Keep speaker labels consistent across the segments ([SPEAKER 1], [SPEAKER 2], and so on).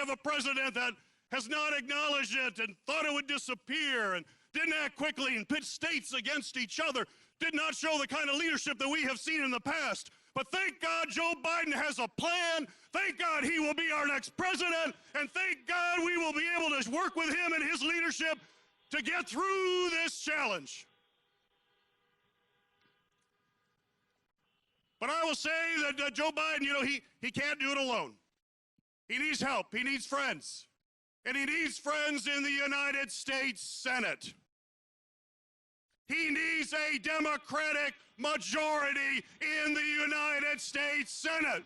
[SPEAKER 1] have a president that has not acknowledged it and thought it would disappear and didn't act quickly and pit states against each other, did not show the kind of leadership that we have seen in the past. But thank God Joe Biden has a plan. Thank God he will be our next president. And thank God we will be able to work with him and his leadership to get through this challenge. But I will say that Joe Biden, you know, he can't do it alone. He needs help. He needs friends. And he needs friends in the United States Senate. He needs a Democratic majority in the United States Senate.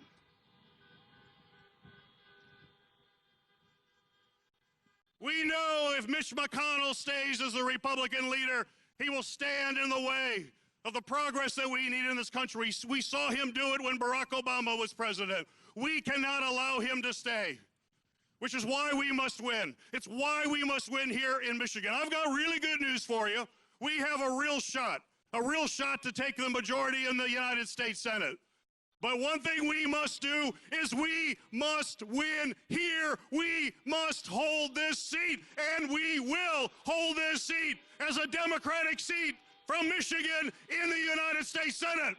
[SPEAKER 1] We know if Mitch McConnell stays as the Republican leader, he will stand in the way of the progress that we need in this country. We saw him do it when Barack Obama was president. We cannot allow him to stay, which is why we must win. It's why we must win here in Michigan. I've got really good news for you. We have a real shot to take the majority in the United States Senate. But one thing we must do is we must win here. We must hold this seat, and we will hold this seat as a Democratic seat from Michigan in the United States Senate.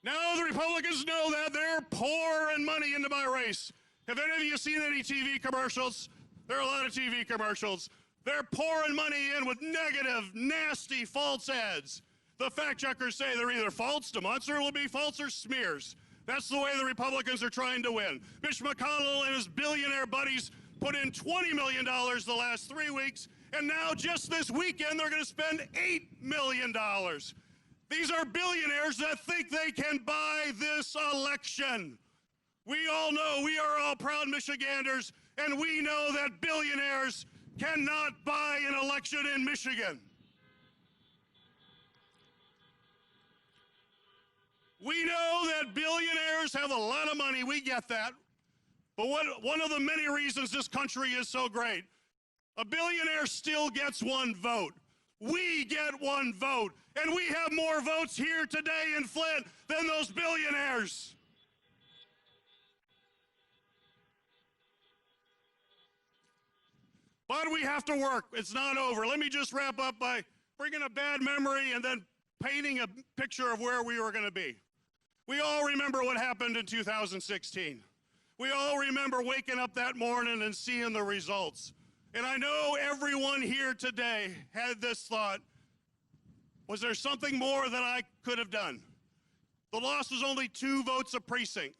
[SPEAKER 1] Now the Republicans know that they're pouring money into my race. Have any of you seen any TV commercials? There are a lot of TV commercials. They're pouring money in with negative, nasty, false ads. The fact checkers say they're either false, demonstrably false, or smears. That's the way the Republicans are trying to win. Mitch McConnell and his billionaire buddies put in $20 million the last 3 weeks, and now just this weekend they're going to spend $8 million. These are billionaires that think they can buy this election. We all know, we are all proud Michiganders, and we know that billionaires cannot buy an election in Michigan. We know that billionaires have a lot of money. We get that. But one of the many reasons this country is so great, a billionaire still gets one vote. We get one vote. And we have more votes here today in Flint than those billionaires. But we have to work. It's not over. Let me just wrap up by bringing a bad memory and then painting a picture of where we were going to be. We all remember what happened in 2016. We all remember waking up that morning and seeing the results. And I know everyone here today had this thought, was there something more that I could have done? The loss was only 2 votes a precinct.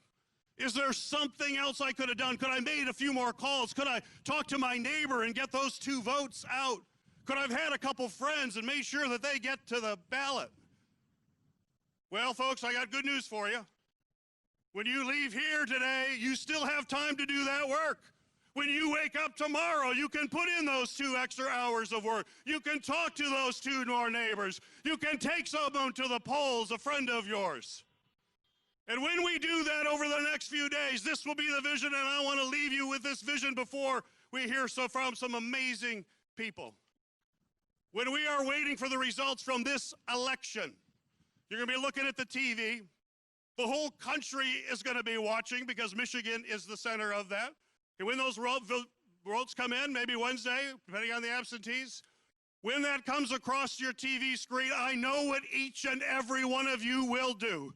[SPEAKER 1] Is there something else I could have done? Could I have made a few more calls? Could I talk to my neighbor and get those 2 votes out? Could I have had a couple friends and made sure that they get to the ballot? Well, folks, I got good news for you. When you leave here today, you still have time to do that work. When you wake up tomorrow, you can put in those 2 extra hours of work. You can talk to those 2 more neighbors. You can take someone to the polls, a friend of yours. And when we do that over the next few days, this will be the vision, and I want to leave you with this vision before we hear from some amazing people. When we are waiting for the results from this election, you're going to be looking at the TV. The whole country is going to be watching because Michigan is the center of that. And when those votes come in, maybe Wednesday, depending on the absentees, when that comes across your TV screen, I know what each and every one of you will do.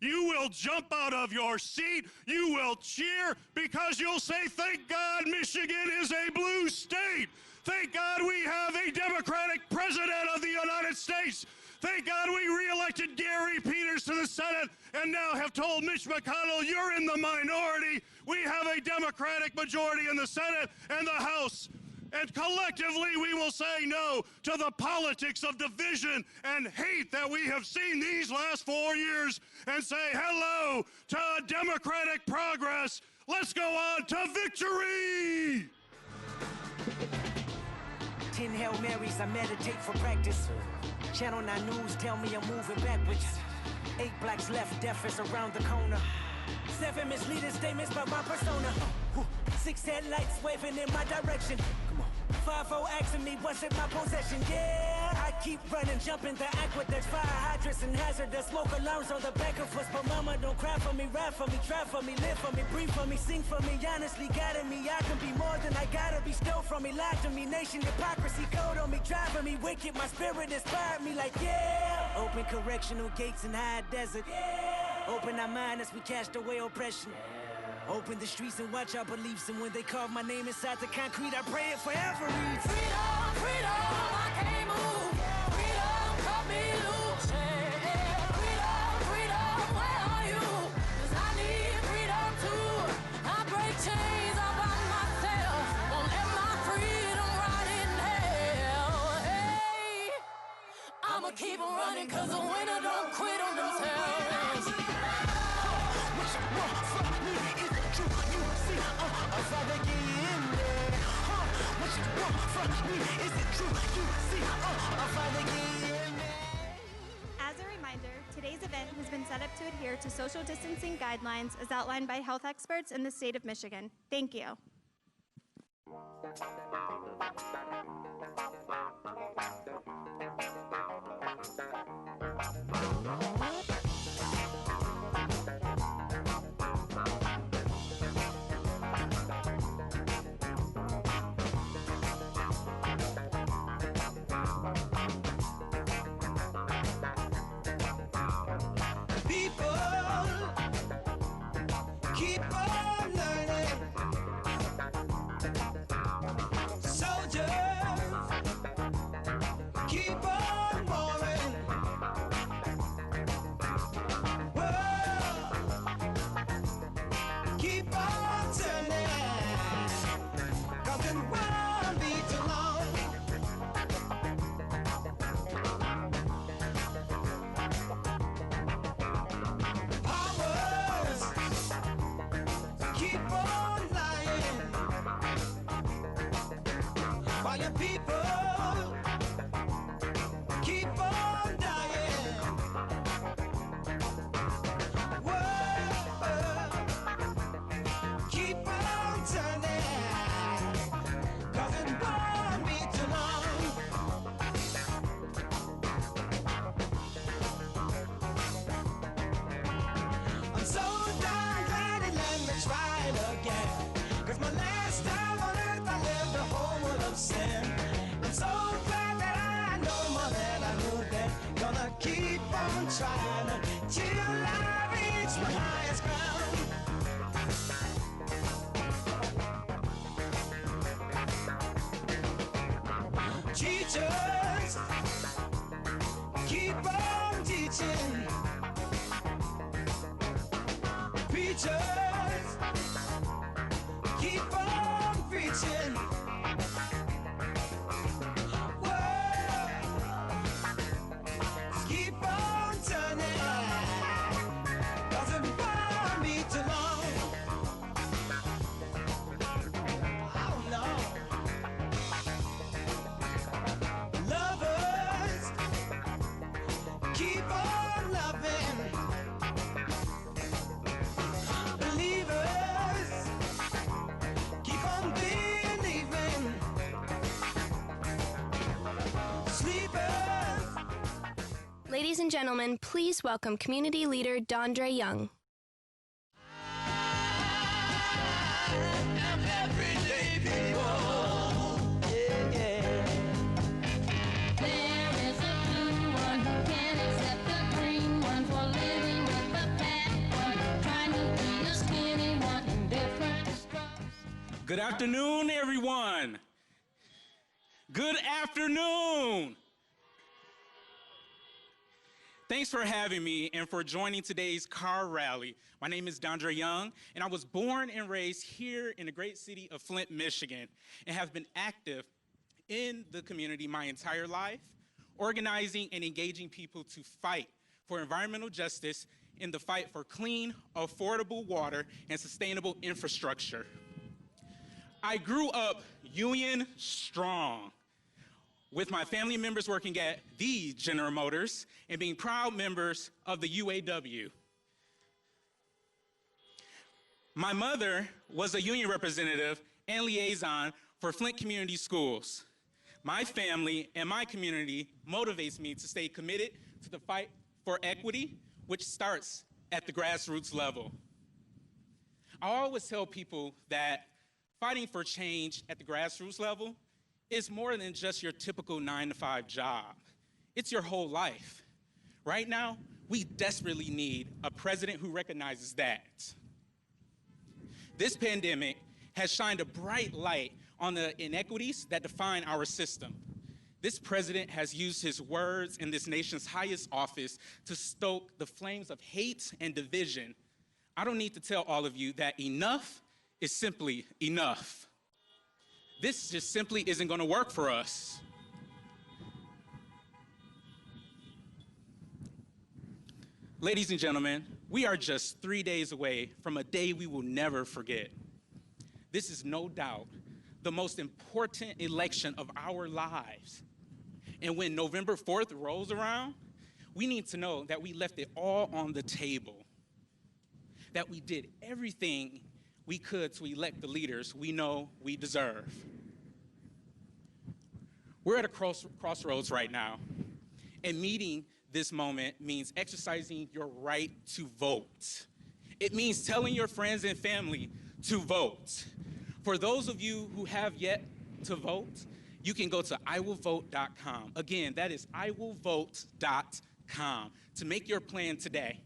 [SPEAKER 1] You will jump out of your seat. You will cheer because you'll say, thank God Michigan is a blue state. Thank God we have a Democratic president of the United States. Thank God we reelected Gary Peters to the Senate and now have told Mitch McConnell, you're in the minority. We have a Democratic majority in the Senate and the House. And collectively, we will say no to the politics of division and hate that we have seen these last 4 years and say hello to democratic progress. Let's go on to victory!
[SPEAKER 2] 10 Hail Marys, I meditate for practice. Channel 9 News tell me I'm moving backwards. 8 blacks left, death is around the corner. 7 misleading statements by my persona. 6 headlights waving in my direction. Come on. 5-4 asking me what's in my possession. Yeah, I keep running, jumping the aqueducts, fire hydrants and hazardous smoke alarms on the back of us. But mama, don't cry for me, rap for me, try for me, live for me, breathe for me, sing for me. Honestly, guiding me, I can be more than I gotta be. Stole from me, lied to me, nation hypocrisy, code on me, driving me wicked. My spirit inspired me like yeah. Open correctional gates in high desert. Yeah. Open our mind as we cast away oppression. Open the streets and watch our beliefs. And when they carve my name inside the concrete, I pray it forever reads.
[SPEAKER 3] Freedom, freedom, I can't move. Freedom, cut me loose. Yeah. Freedom, freedom, where are you? 'Cause I need freedom too. I break chains all by myself. Won't let my freedom rot in hell. Hey, I'ma keep on running 'cause a winner don't quit on themselves.
[SPEAKER 2] What you want from me? Is it true? You see, Father, get in there. What you want from me? Is it true? You see, Father, get in there.
[SPEAKER 4] As a reminder, today's event has been set up to adhere to social distancing guidelines as outlined by health experts in the state of Michigan. Thank you.
[SPEAKER 5] Teachers, keep on teaching. Preachers, keep on preaching. Words, keep on turning. Doesn't bother me too long. Oh no. Lovers, keep on loving. Believers, keep on believing. Sleepers.
[SPEAKER 6] Ladies and gentlemen, please welcome Community Leader Dondre Young.
[SPEAKER 5] Everyday people. Yeah, yeah.
[SPEAKER 3] There is a blue one who can't accept the green one for living with the fat one, trying to be a skinny one in different strokes.
[SPEAKER 7] Good afternoon, everyone. Good afternoon. Thanks for having me and for joining today's car rally. My name is Dondre Young, and I was born and raised here in the great city of Flint, Michigan, and have been active in the community my entire life, organizing and engaging people to fight for environmental justice in the fight for clean, affordable water and sustainable infrastructure. I grew up union strong, with my family members working at the General Motors and being proud members of the UAW. My mother was a union representative and liaison for Flint Community Schools. My family and my community motivates me to stay committed to the fight for equity, which starts at the grassroots level. I always tell people that fighting for change at the grassroots level is more than just your typical 9-to-5 job. It's your whole life. Right now, we desperately need a president who recognizes that. This pandemic has shined a bright light on the inequities that define our system. This president has used his words in this nation's highest office to stoke the flames of hate and division. I don't need to tell all of you that enough is simply enough. This just simply isn't going to work for us. Ladies and gentlemen, we are just 3 days away from a day we will never forget. This is no doubt the most important election of our lives. And when November 4th rolls around, we need to know that we left it all on the table, that we did everything we could to elect the leaders we know we deserve. We're at a crossroads right now, and meeting this moment means exercising your right to vote. It means telling your friends and family to vote. For those of you who have yet to vote, you can go to iwillvote.com. Again, that is iwillvote.com to make your plan today.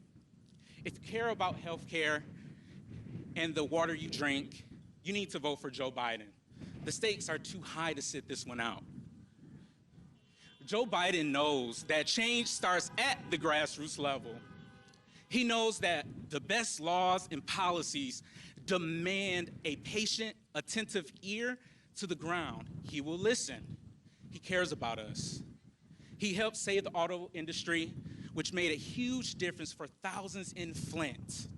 [SPEAKER 7] If you care about healthcare and the water you drink, you need to vote for Joe Biden. The stakes are too high to sit this one out. Joe Biden knows that change starts at the grassroots level. He knows that the best laws and policies demand a patient, attentive ear to the ground. He will listen. He cares about us. He helped save the auto industry, which made a huge difference for thousands in Flint.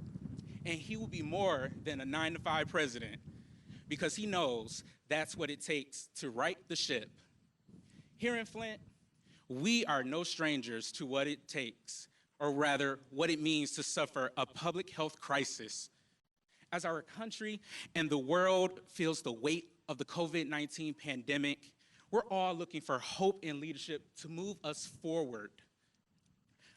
[SPEAKER 7] And he will be more than a 9-to-5 president because he knows that's what it takes to right the ship. Here in Flint, we are no strangers to what it takes, or rather, what it means to suffer a public health crisis. As our country and the world feels the weight of the COVID-19 pandemic, we're all looking for hope and leadership to move us forward.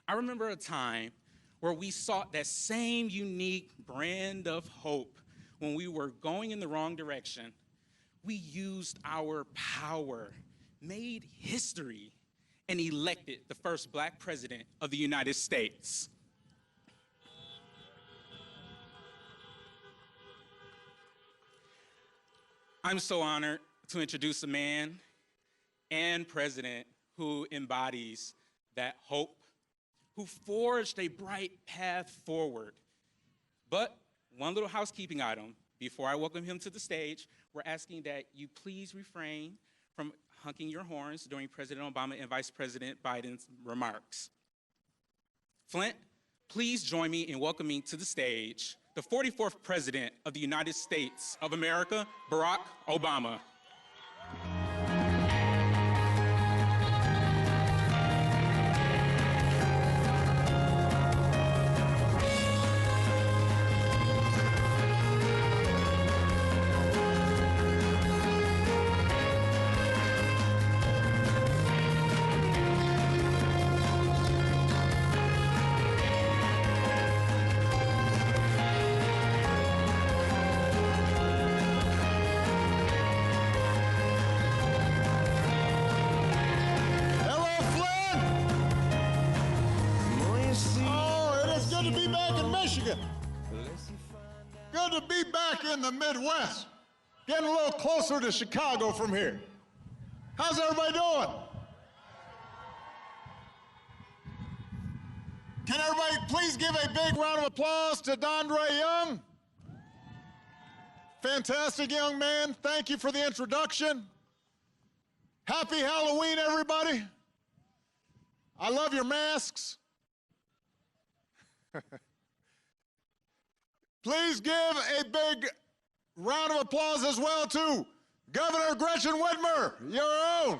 [SPEAKER 7] I remember a time where we sought that same unique brand of hope when we were going in the wrong direction. We used our power, made history, and elected the first Black president of the United States. I'm so honored to introduce a man and president who embodies that hope, who forged a bright path forward. But one little housekeeping item, before I welcome him to the stage, we're asking that you please refrain from honking your horns during President Obama and Vice President Biden's remarks. Flint, please join me in welcoming to the stage the 44th President of the United States of America, Barack Obama.
[SPEAKER 8] Good to be back in the Midwest, getting a little closer to Chicago from here. How's everybody doing? Can everybody please give a big round of applause to Dondre Young? Fantastic young man. Thank you for the introduction. Happy Halloween, everybody. I love your masks. Please give a big round of applause as well to Governor Gretchen Whitmer, your own.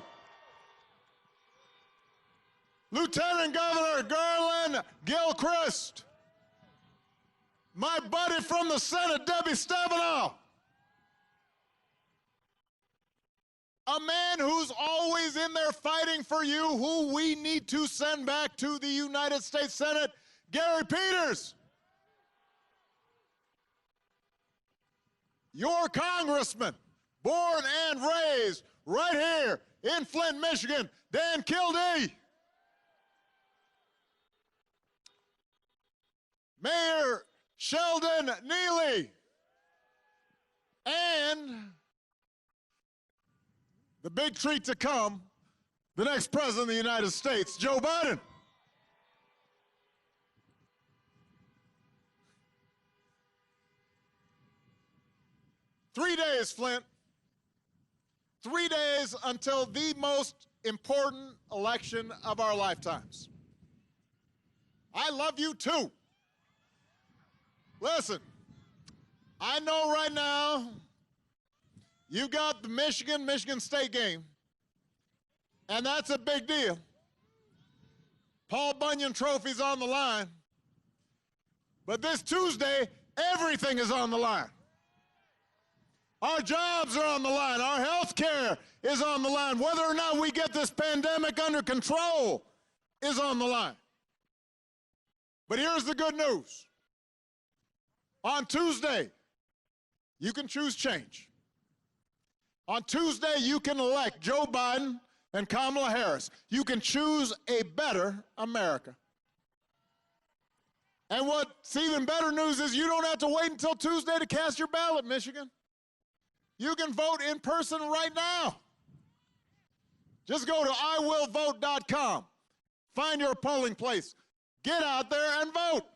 [SPEAKER 8] Lieutenant Governor Garland Gilchrist. My buddy from the Senate, Debbie Stabenow. A man who's always in there fighting for you, who we need to send back to the United States Senate, Gary Peters. Your congressman, born and raised right here in Flint, Michigan, Dan Kildee. Mayor Sheldon Neely. And the big treat to come, the next president of the United States, Joe Biden. "3 days, Flint. 3 days until the most important election of our lifetimes. I love you too. Listen, I know right now you got the Michigan State game, and that's a big deal. Paul Bunyan Trophy's on the line. But this Tuesday, everything is on the line. Our jobs are on the line. Our health care is on the line. Whether or not we get this pandemic under control is on the line. But here's the good news. On Tuesday, you can choose change. On Tuesday, you can elect Joe Biden and Kamala Harris. You can choose a better America. And what's even better news is you don't have to wait until Tuesday to cast your ballot, Michigan. You can vote in person right now. Just go to iwillvote.com. Find your polling place. Get out there and vote.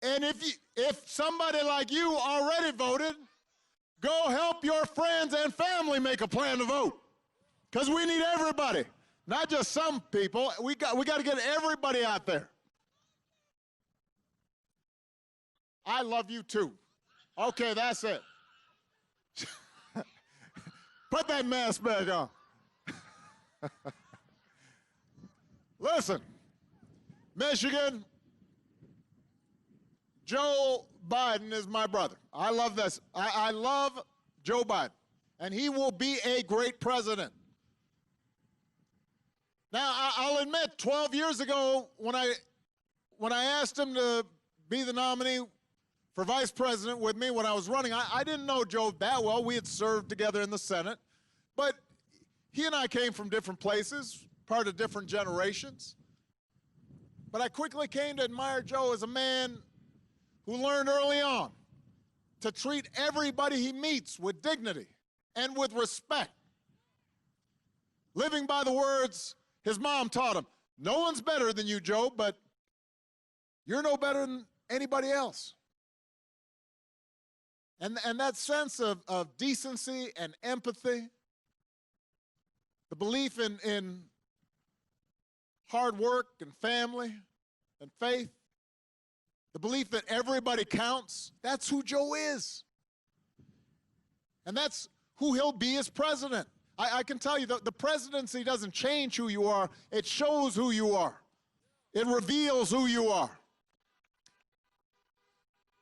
[SPEAKER 8] And if somebody like you already voted, go help your friends and family make a plan to vote. Because we need everybody, not just some people. We got to get everybody out there. I love you too. Okay, that's it. Put that mask back on. Listen, Michigan, Joe Biden is my brother. I love this. I love Joe Biden, and he will be a great president. Now, I'll admit, 12 years ago, when I asked him to be the nominee for vice president with me when I was running, I didn't know Joe that well. We had served together in the Senate, but he and I came from different places, part of different generations. But I quickly came to admire Joe as a man who learned early on to treat everybody he meets with dignity and with respect. Living by the words his mom taught him, "No one's better than you, Joe, but you're no better than anybody else." And that sense of decency and empathy, the belief in hard work and family and faith, the belief that everybody counts, that's who Joe is. And that's who he'll be as president. I can tell you, the presidency doesn't change who you are, it shows who you are. It reveals who you are.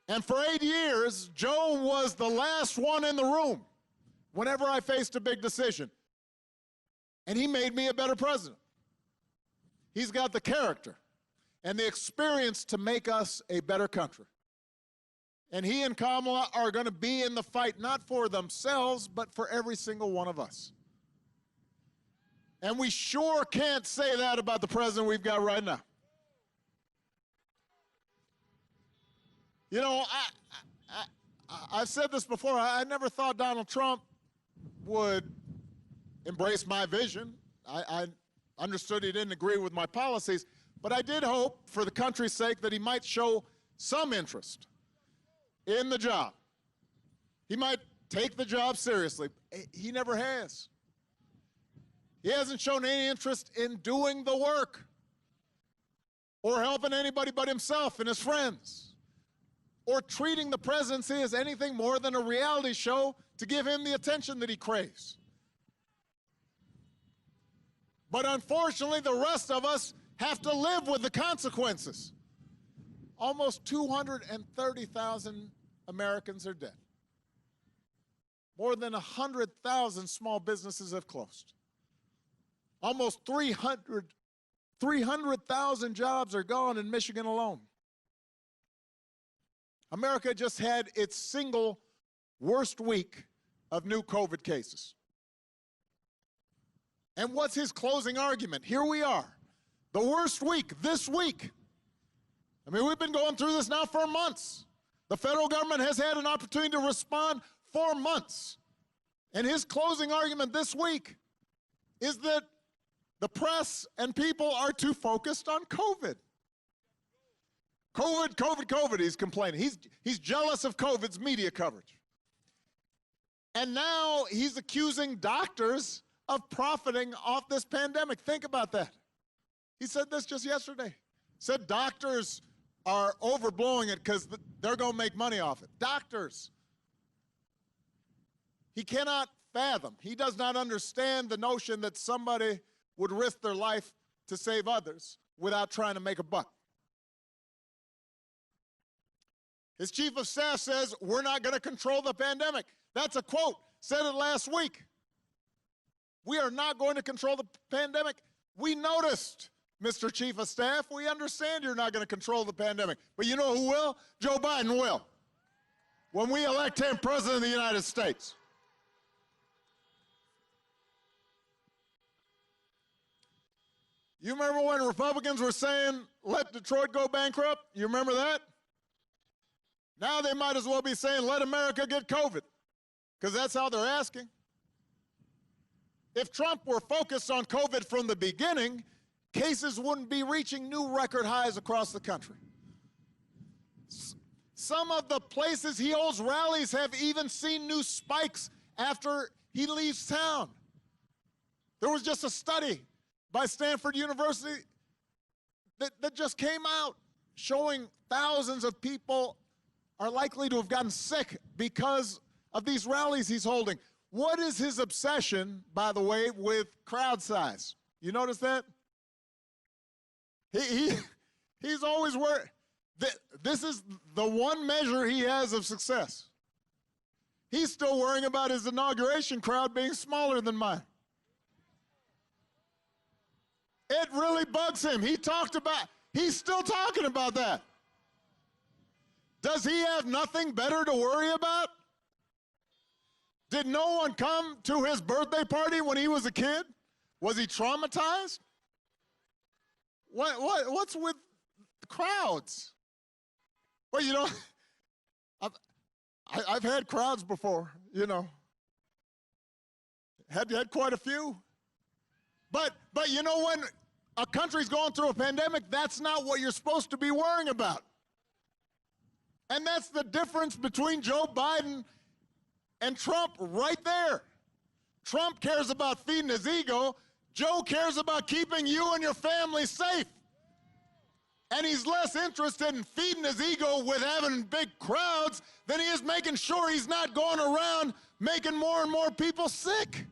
[SPEAKER 8] And for 8 years, Joe was the last one in the room whenever I faced a big decision. And he made me a better president. He's got the character and the experience to make us a better country. And he and Kamala are going to be in the fight, not for themselves, but for every single one of us. And we sure can't say that about the president we've got right now. You know, I've said this before. I never thought Donald Trump would embrace my vision. I understood he didn't agree with my policies, but I did hope, for the country's sake, that he might show some interest in the job. He might take the job seriously. He never has. He hasn't shown any interest in doing the work or helping anybody but himself and his friends, or treating the presidency as anything more than a reality show to give him the attention that he craves. But unfortunately, the rest of us have to live with the consequences. Almost 230,000 Americans are dead. More than 100,000 small businesses have closed. Almost 300,000 jobs are gone in Michigan alone. America just had its single worst week of new COVID cases. And what's his closing argument? Here we are, the worst week, this week. I mean, we've been going through this now for months. The federal government has had an opportunity to respond for months. And his closing argument this week is that the press and people are too focused on COVID. COVID, COVID, COVID, he's complaining. He's jealous of COVID's media coverage. And now he's accusing doctors of profiting off this pandemic. Think about that. He said this just yesterday. Said doctors are overblowing it because they're going to make money off it. Doctors. He cannot fathom. He does not understand the notion that somebody would risk their life to save others without trying to make a buck. His chief of staff says, we're not going to control the pandemic. That's a quote. Said it last week. We are not going to control the pandemic. We noticed, Mr. Chief of Staff. We understand you're not going to control the pandemic. But you know who will? Joe Biden will. When we elect him President of the United States. You remember when Republicans were saying, let Detroit go bankrupt? You remember that? Now they might as well be saying, let America get COVID, because that's how they're asking. If Trump were focused on COVID from the beginning, cases wouldn't be reaching new record highs across the country. Some of the places he holds rallies have even seen new spikes after he leaves town. There was just a study by Stanford University that just came out showing thousands of people are likely to have gotten sick because of these rallies he's holding. What is his obsession, by the way, with crowd size? You notice that? He's always worried. This is the one measure he has of success. He's still worrying about his inauguration crowd being smaller than mine. It really bugs him. He's still talking about that. Does he have nothing better to worry about? Did no one come to his birthday party when he was a kid? Was he traumatized? What's with crowds? Well, you know, I've had crowds before, you know. Had quite a few. But you know, when a country's going through a pandemic, that's not what you're supposed to be worrying about. And that's the difference between Joe Biden and Trump right there. Trump cares about feeding his ego. Joe cares about keeping you and your family safe. And he's less interested in feeding his ego with having big crowds than he is making sure he's not going around making more and more people sick.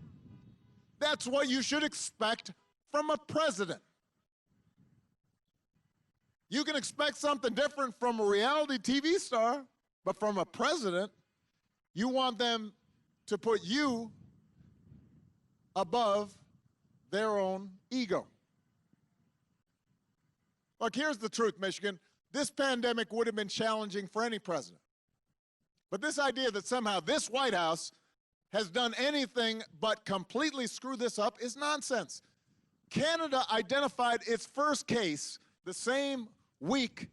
[SPEAKER 8] That's what you should expect from a president. You can expect something different from a reality TV star, but from a president, you want them to put you above their own ego. Look, here's the truth, Michigan. This pandemic would have been challenging for any president. But this idea that somehow this White House has done anything but completely screw this up is nonsense. Canada identified its first case the same week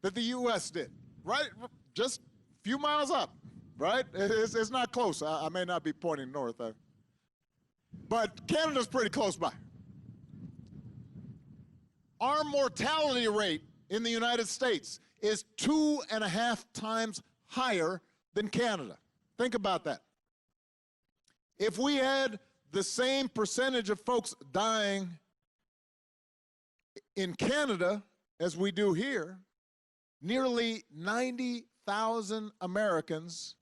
[SPEAKER 8] that the U.S. did, right? Just a few miles up, right? It's not close. I may not be pointing north, but Canada's pretty close by. Our mortality rate in the United States is 2.5 times higher than Canada. Think about that. If we had the same percentage of folks dying in Canada as we do here, nearly 90,000 Americans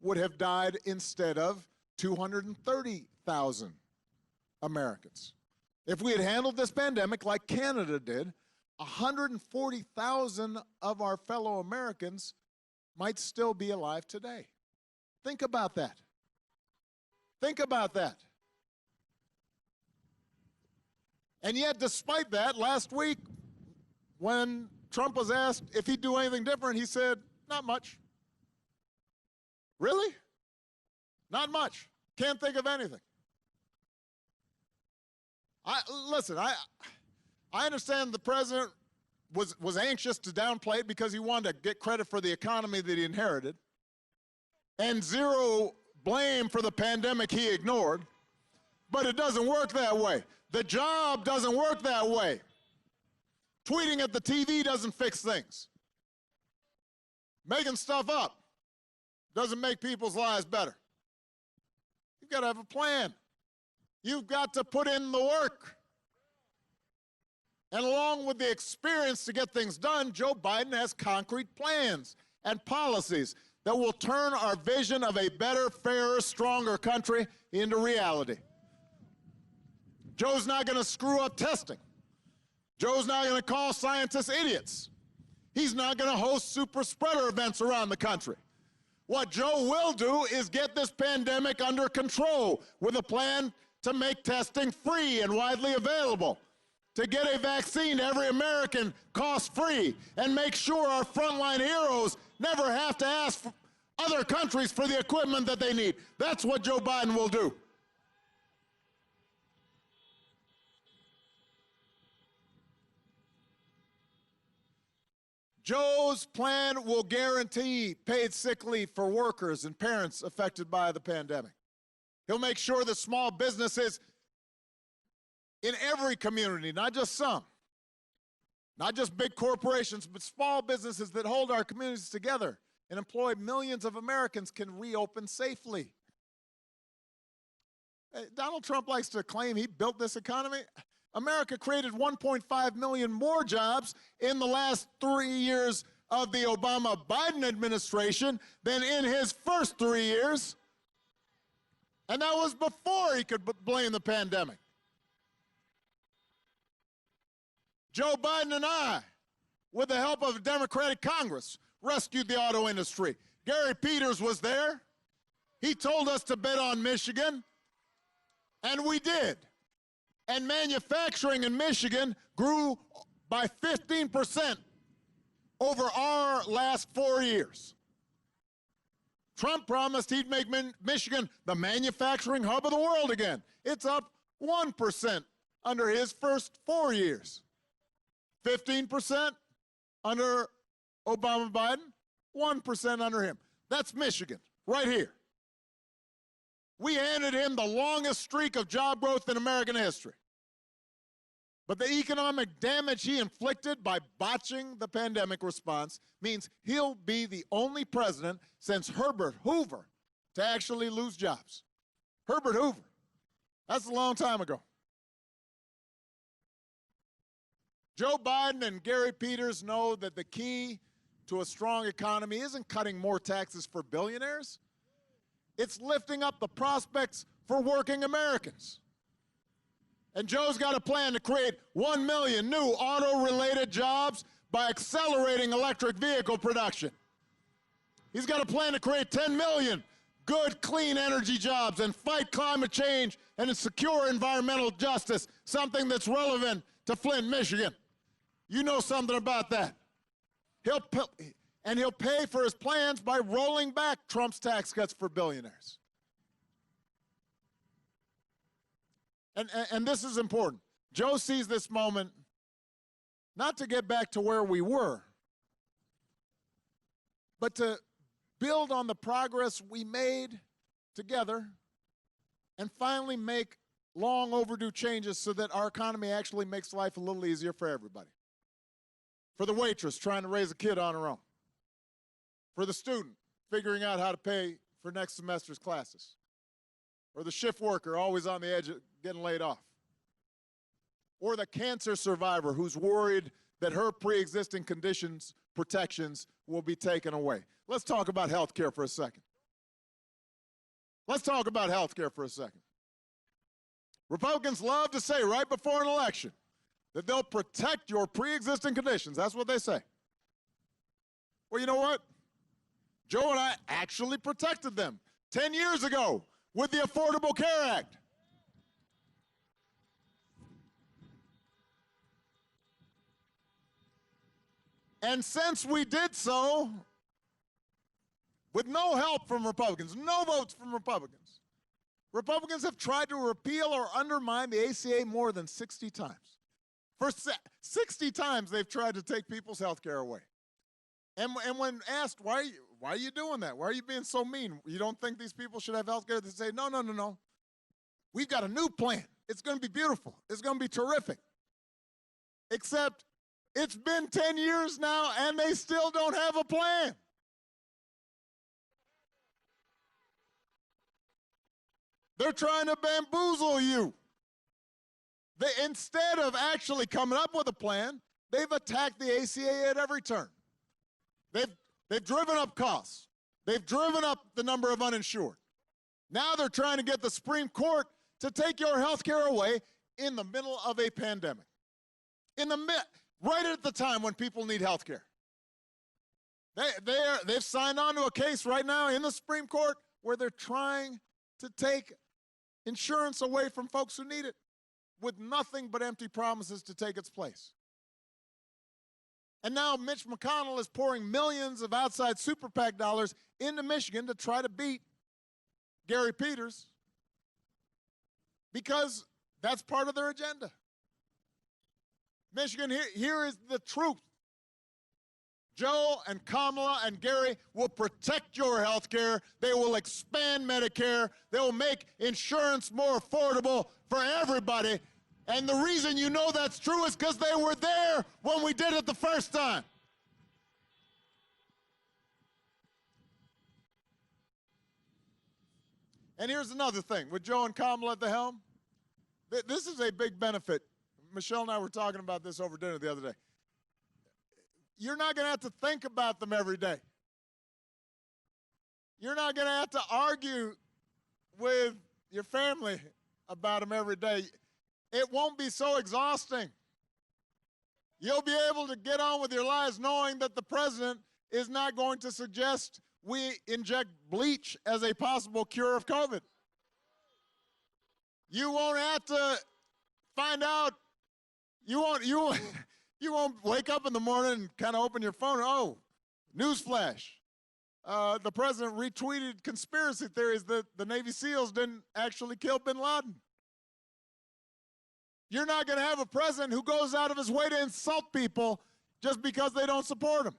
[SPEAKER 8] would have died instead of 230,000 Americans. If we had handled this pandemic like Canada did, 140,000 of our fellow Americans might still be alive today. Think about that. Think about that. And yet, despite that, last week, when Trump was asked if he'd do anything different, he said, not much. Really? Not much. Can't think of anything. Listen, I understand the president was anxious to downplay it because he wanted to get credit for the economy that he inherited, and zero blame for the pandemic he ignored. But it doesn't work that way. The job doesn't work that way. Tweeting at the TV doesn't fix things. Making stuff up doesn't make people's lives better. You've got to have a plan. You've got to put in the work. And along with the experience to get things done, Joe Biden has concrete plans and policies that will turn our vision of a better, fairer, stronger country into reality. Joe's not going to screw up testing. Joe's not going to call scientists idiots. He's not going to host super spreader events around the country. What Joe will do is get this pandemic under control with a plan to make testing free and widely available, to get a vaccine to every American cost-free, and make sure our frontline heroes never have to ask other countries for the equipment that they need. That's what Joe Biden will do. Joe's plan will guarantee paid sick leave for workers and parents affected by the pandemic. He'll make sure that small businesses in every community, not just some, not just big corporations, but small businesses that hold our communities together and employ millions of Americans, can reopen safely. Donald Trump likes to claim he built this economy. America created 1.5 million more jobs in the last 3 years of the Obama-Biden administration than in his first 3 years. And that was before he could blame the pandemic. Joe Biden and I, with the help of a Democratic Congress, rescued the auto industry. Gary Peters was there. He told us to bet on Michigan, and we did. And manufacturing in Michigan grew by 15% over our last 4 years. Trump promised he'd make Michigan the manufacturing hub of the world again. It's up 1% under his first 4 years. 15% under Obama-Biden, 1% under him. That's Michigan, right here. We handed him the longest streak of job growth in American history. But the economic damage he inflicted by botching the pandemic response means he'll be the only president since Herbert Hoover to actually lose jobs. Herbert Hoover. That's a long time ago. Joe Biden and Gary Peters know that the key to a strong economy isn't cutting more taxes for billionaires. It's lifting up the prospects for working Americans. And Joe's got a plan to create 1 million new auto-related jobs by accelerating electric vehicle production. He's got a plan to create 10 million good, clean energy jobs and fight climate change and secure environmental justice, something that's relevant to Flint, Michigan. You know something about that. He'll pay for his plans by rolling back Trump's tax cuts for billionaires. And this is important. Joe sees this moment not to get back to where we were, but to build on the progress we made together and finally make long overdue changes so that our economy actually makes life a little easier for everybody. For the waitress trying to raise a kid on her own. For the student figuring out how to pay for next semester's classes. Or the shift worker always on the edge of getting laid off. Or the cancer survivor who's worried that her pre-existing conditions protections will be taken away. Let's talk about health care for a second. Let's talk about health care for a second. Republicans love to say right before an election that they'll protect your pre-existing conditions. That's what they say. Well, you know what? Joe and I actually protected them 10 years ago with the Affordable Care Act. And since we did so, with no help from Republicans, no votes from Republicans, Republicans have tried to repeal or undermine the ACA more than 60 times. For 60 times, they've tried to take people's health care away. And when asked, why are you doing that? Why are you being so mean? You don't think these people should have health care? They say, no, no, no, no. We've got a new plan. It's going to be beautiful. It's going to be terrific. Except it's been 10 years now, and they still don't have a plan. They're trying to bamboozle you. Instead of actually coming up with a plan, they've attacked the ACA at every turn. They've driven up costs. They've driven up the number of uninsured. Now they're trying to get the Supreme Court to take your health care away in the middle of a pandemic. Right at the time when people need health care. They've signed on to a case right now in the Supreme Court where they're trying to take insurance away from folks who need it with nothing but empty promises to take its place. And now Mitch McConnell is pouring millions of outside super PAC dollars into Michigan to try to beat Gary Peters because that's part of their agenda. Michigan, here is the truth. Joe and Kamala and Gary will protect your health care. They will expand Medicare. They will make insurance more affordable for everybody. And the reason you know that's true is because they were there when we did it the first time. And here's another thing. With Joe and Kamala at the helm, this is a big benefit. Michelle and I were talking about this over dinner the other day. You're not going to have to think about them every day. You're not going to have to argue with your family about them every day. It won't be so exhausting. You'll be able to get on with your lives knowing that the president is not going to suggest we inject bleach as a possible cure of COVID. You won't have to find out. You won't wake up in the morning and kind of open your phone. Oh, newsflash. The president retweeted conspiracy theories that the Navy SEALs didn't actually kill bin Laden. You're not going to have a president who goes out of his way to insult people just because they don't support him.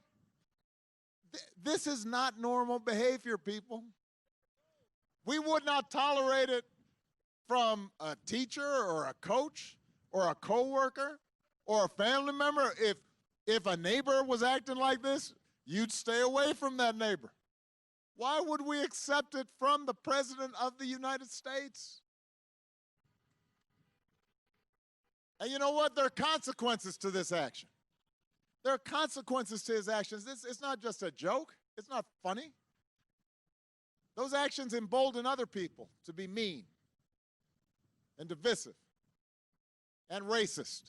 [SPEAKER 8] This is not normal behavior, people. We would not tolerate it from a teacher or a coach or a coworker or a family member. If a neighbor was acting like this, you'd stay away from that neighbor. Why would we accept it from the President of the United States? And you know what? There are consequences to this action. There are consequences to his actions. It's not just a joke. It's not funny. Those actions embolden other people to be mean and divisive and racist.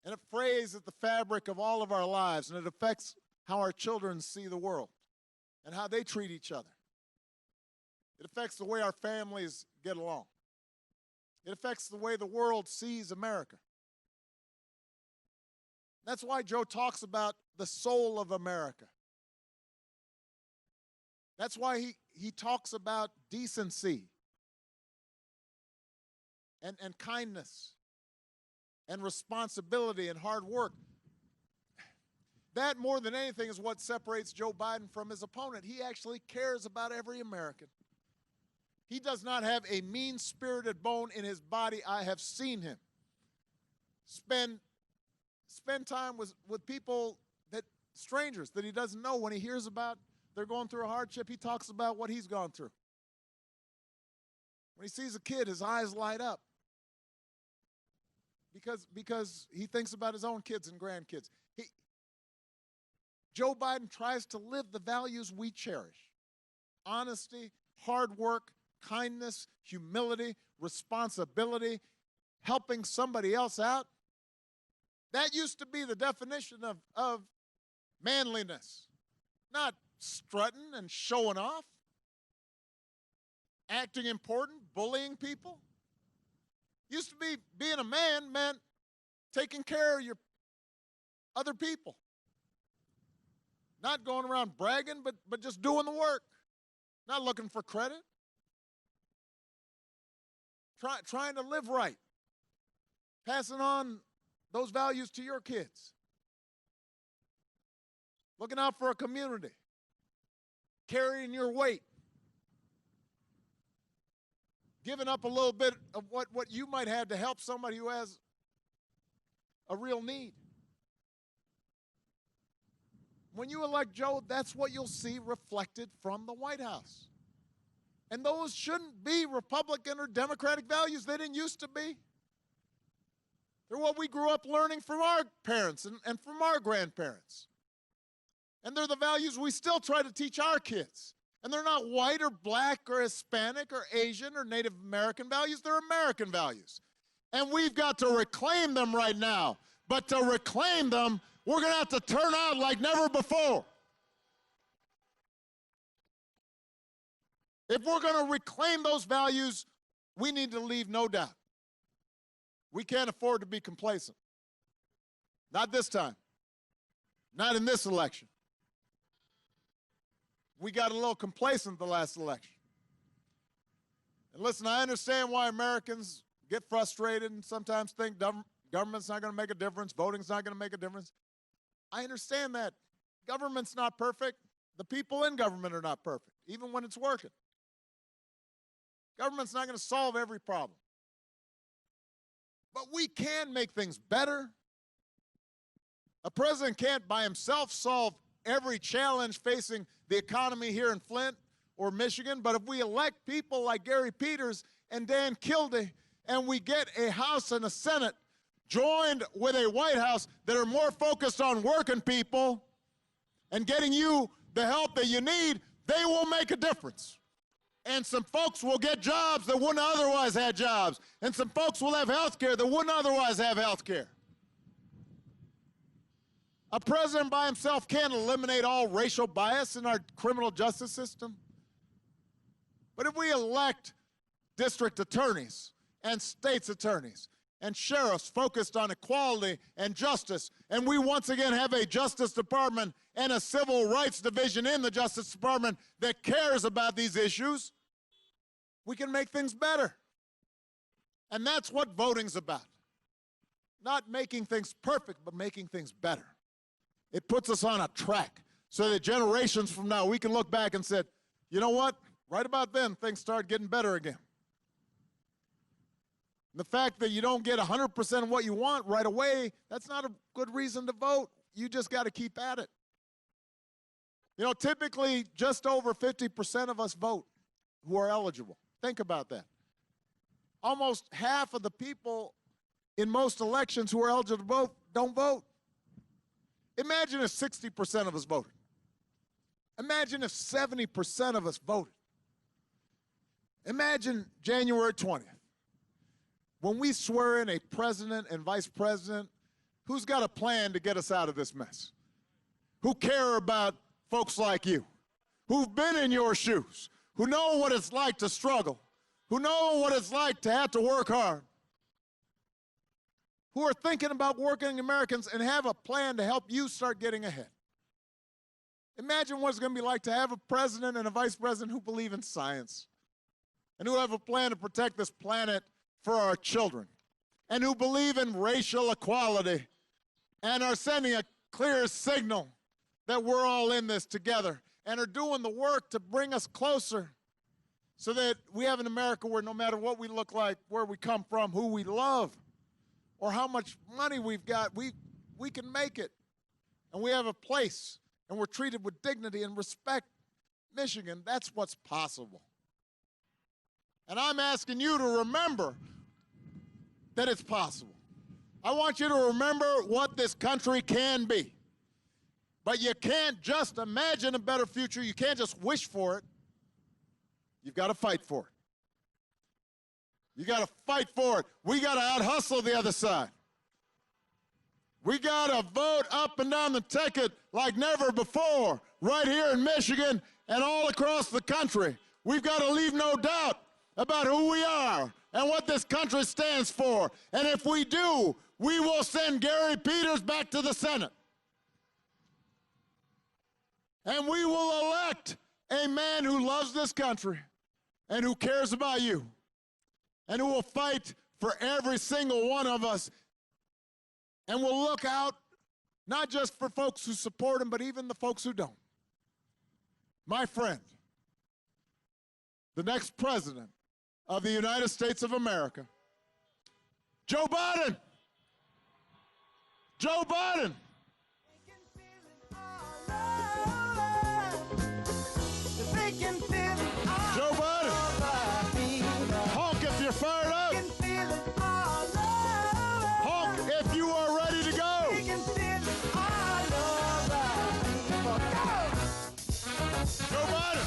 [SPEAKER 8] And it frays at the fabric of all of our lives, and it affects how our children see the world and how they treat each other. It affects the way our families get along. It affects the way the world sees America. That's why Joe talks about the soul of America. That's why he talks about decency and kindness and responsibility and hard work. That, more than anything, is what separates Joe Biden from his opponent. He actually cares about every American. He does not have a mean-spirited bone in his body. I have seen him spend time with people, strangers that he doesn't know. When he hears about they're going through a hardship, he talks about what he's gone through. When he sees a kid, his eyes light up because he thinks about his own kids and grandkids. Joe Biden tries to live the values we cherish: honesty, hard work, kindness, humility, responsibility, helping somebody else out. That used to be the definition of manliness, not strutting and showing off, acting important, bullying people. Used to be being a man meant taking care of your other people. Not going around bragging, but just doing the work. Not looking for credit. Trying to live right. Passing on those values to your kids. Looking out for a community. Carrying your weight. Giving up a little bit of what you might have to help somebody who has a real need. When you elect Joe, that's what you'll see reflected from the White House. And those shouldn't be Republican or Democratic values. They didn't used to be. They're what we grew up learning from our parents and from our grandparents. And they're the values we still try to teach our kids. And they're not white or black or Hispanic or Asian or Native American values. They're American values. And we've got to reclaim them right now. But to reclaim them, we're going to have to turn out like never before. If we're going to reclaim those values, we need to leave no doubt. We can't afford to be complacent. Not this time. Not in this election. We got a little complacent the last election. And listen, I understand why Americans get frustrated and sometimes think government's not going to make a difference, voting's not going to make a difference. I understand that. Government's not perfect. The people in government are not perfect, even when it's working. Government's not going to solve every problem. But we can make things better. A president can't by himself solve every challenge facing the economy here in Flint or Michigan, but if we elect people like Gary Peters and Dan Kildee, and we get a House and a Senate joined with a White House that are more focused on working people and getting you the help that you need, they will make a difference. And some folks will get jobs that wouldn't otherwise have jobs. And some folks will have health care that wouldn't otherwise have health care. A president by himself can't eliminate all racial bias in our criminal justice system. But if we elect district attorneys and state's attorneys and sheriffs focused on equality and justice, and we once again have a Justice Department and a Civil Rights Division in the Justice Department that cares about these issues, we can make things better. And that's what voting's about. Not making things perfect, but making things better. It puts us on a track so that generations from now we can look back and say, you know what? Right about then, things started getting better again. The fact that you don't get 100% of what you want right away, that's not a good reason to vote. You just got to keep at it. You know, typically just over 50% of us vote who are eligible. Think about that. Almost half of the people in most elections who are eligible to vote don't vote. Imagine if 60% of us voted. Imagine if 70% of us voted. Imagine January 20th, when we swear in a president and vice president who's got a plan to get us out of this mess, who care about folks like you, who've been in your shoes, who know what it's like to struggle, who know what it's like to have to work hard, who are thinking about working Americans and have a plan to help you start getting ahead. Imagine what it's going to be like to have a president and a vice president who believe in science and who have a plan to protect this planet for our children and who believe in racial equality and are sending a clear signal that we're all in this together and are doing the work to bring us closer so that we have an America where no matter what we look like, where we come from, who we love, or how much money we've got, we can make it. And we have a place, and we're treated with dignity and respect. Michigan, that's what's possible. And I'm asking you to remember that it's possible. I want you to remember what this country can be. But you can't just imagine a better future. You can't just wish for it. You've got to fight for it. You got to fight for it. We got to out-hustle the other side. We got to vote up up and down the ticket like never before, right here in Michigan and all across the country. We've got to leave no doubt about who we are and what this country stands for. And if we do, we will send Gary Peters back to the Senate. And we will elect a man who loves this country and who cares about you and who will fight for every single one of us and will look out not just for folks who support him, but even the folks who don't. My friend, the next president of the United States of America, Joe Biden. Joe Biden. Joe Biden. Honk if you're fired up. Honk if you are ready to go. Joe Biden.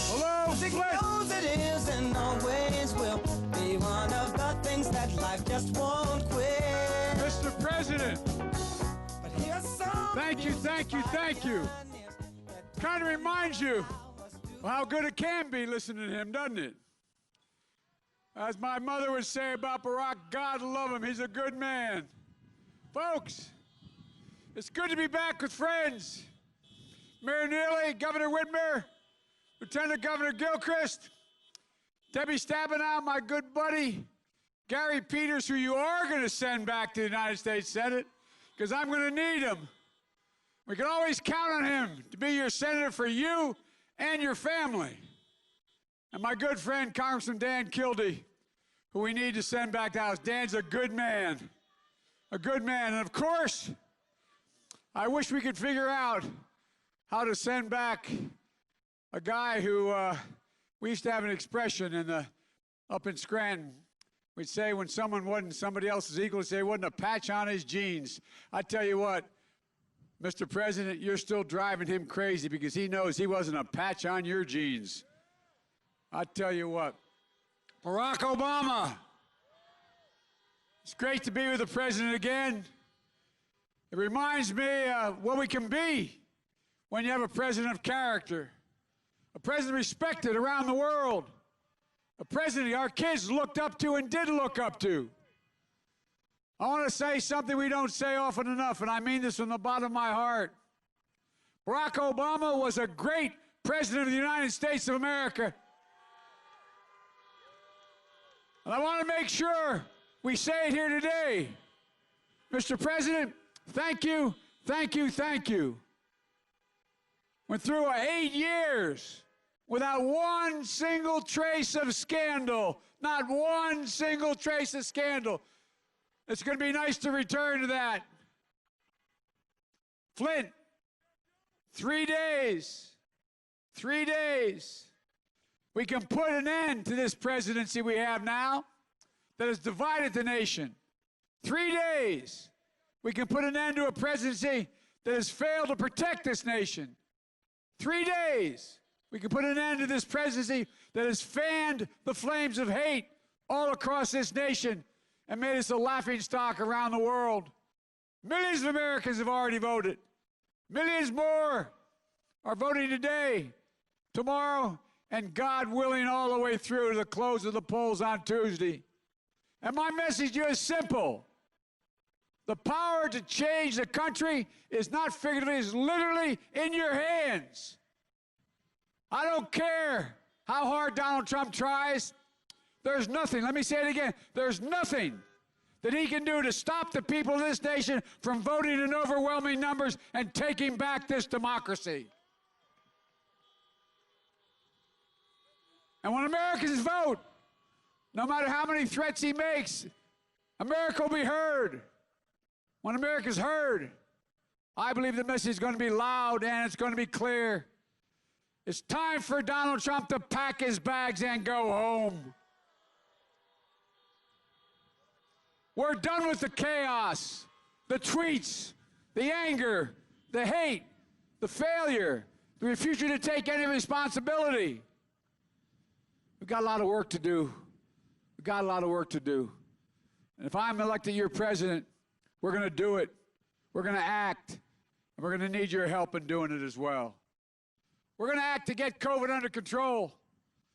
[SPEAKER 5] Hello, Flint. Knows it is and always will be one of the things that life just won't quit.
[SPEAKER 9] Mr. President,
[SPEAKER 5] But here's some
[SPEAKER 9] thank you, thank you, thank you. Kind of reminds you of how good it can be listening to him, doesn't it? As my mother would say about Barack, God love him, he's a good man. Folks, it's good to be back with friends. Mayor Neely, Governor Whitmer, Lieutenant Governor Gilchrist, Debbie Stabenow, my good buddy, Gary Peters, who you are going to send back to the United States Senate, because I'm going to need him. We can always count on him to be your senator for you and your family. And my good friend, Congressman Dan Kildee, who we need to send back to the House. Dan's a good man. A good man. And of course, I wish we could figure out how to send back a guy who, we used to have an expression up in Scranton. We'd say when someone wasn't somebody else's equal, we'd say wasn't a patch on his jeans. I tell you what, Mr. President, you're still driving him crazy because he knows he wasn't a patch on your jeans. I tell you what, Barack Obama, it's great to be with the president again. It reminds me what we can be when you have a president of character, a president respected around the world, a president our kids looked up to and did look up to. I want to say something we don't say often enough, and I mean this from the bottom of my heart. Barack Obama was a great president of the United States of America. And I want to make sure we say it here today. Mr. President, thank you, thank you, thank you. Went through 8 years without one single trace of scandal, not one single trace of scandal. It's going to be nice to return to that. Flint, 3 days, 3 days. We can put an end to this presidency we have now that has divided the nation. 3 days. We can put an end to a presidency that has failed to protect this nation. 3 days. We can put an end to this presidency that has fanned the flames of hate all across this nation and made us a laughingstock around the world. Millions of Americans have already voted. Millions more are voting today, tomorrow, and God willing, all the way through to the close of the polls on Tuesday. And my message to you is simple. The power to change the country is not figuratively, it's literally in your hands. I don't care how hard Donald Trump tries. There's nothing, let me say it again, there's nothing that he can do to stop the people of this nation from voting in overwhelming numbers and taking back this democracy. And when Americans vote, no matter how many threats he makes, America will be heard. When America's heard, I believe the message is going to be loud and it's going to be clear. It's time for Donald Trump to pack his bags and go home. We're done with the chaos, the tweets, the anger, the hate, the failure, the refusal to take any responsibility. We've got a lot of work to do. We've got a lot of work to do. And if I'm elected your president, we're going to do it. We're going to act. And we're going to need your help in doing it as well. We're going to act to get COVID under control.